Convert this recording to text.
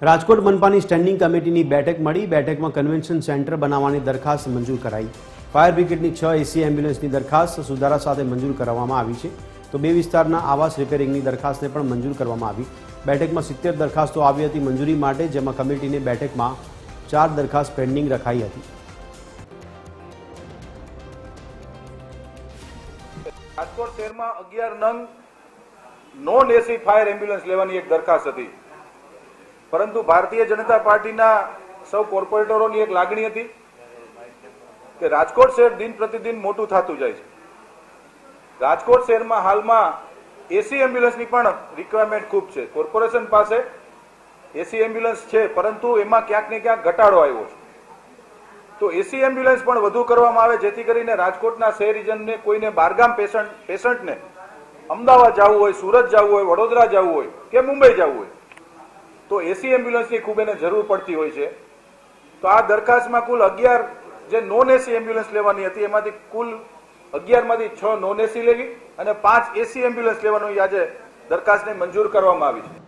Rajkot મનપાની standing કમિટીની બેઠક મળી। બેઠકમાં કન્વેન્શન સેન્ટર બનાવવાની દરખાસ્ત મંજૂર કરાઈ। ફાયર બ્રિગેડની 6 એસી એમ્બ્યુલન્સની દરખાસ્ત સુધારા સાથે મંજૂર કરવામાં આવી છે, તો 2 વિસ્તારના આવાસ રિપેરિંગની દરખાસ્તને પણ મંજૂર કરવામાં આવી। બેઠકમાં 70 દરખાસ્તો આવી હતી મંજૂરી માટે, જેમાં કમિટીની બેઠકમાં 4 દરખાસ્ત પેન્ડિંગ રખાઈ હતી। રાજકોટ શહેરમાં 11 નંગ નોન એસી ફાયર એમ્બ્યુલન્સ લેવાની એક દરખાસ્ત હતી, પરંતુ ભારતીય જનતા પાર્ટીના સૌ કોર્પોરેટરોની એક લાગણી હતી કે રાજકોટ શહેર દિન પ્રતિદિન મોટું થતું જાય છે। રાજકોટ શહેરમાં હાલમાં એસી એમ્બ્યુલન્સની પણ રિક્વાયરમેન્ટ ખૂબ છે। કોર્પોરેશન પાસે એસી એમ્બ્યુલન્સ છે, પરંતુ એમાં ક્યાંક ને ક્યાંક ઘટાડો આવ્યો છે। તો એસી એમ્બ્યુલન્સ પણ વધુ કરવામાં આવે, જેથી કરીને રાજકોટના શહેરીજનને, કોઈને બહારગામ પેશન્ટને અમદાવાદ જવું હોય, સુરત જવું હોય, વડોદરા જવું હોય કે મુંબઈ જવું હોય તો એસી એમ્બ્યુલન્સની ખૂબ એને જરૂર પડતી હોય છે। તો આ દરખાસ્તમાં કુલ 11 જે નોન એસી એમ્બ્યુલન્સ લેવાની હતી, એમાંથી કુલ 11 માંથી 6 નોન એસી લેવી અને 5 એસી એમ્બ્યુલન્સ લેવાની આજે દરખાસ્તને મંજૂર કરવામાં આવી છે।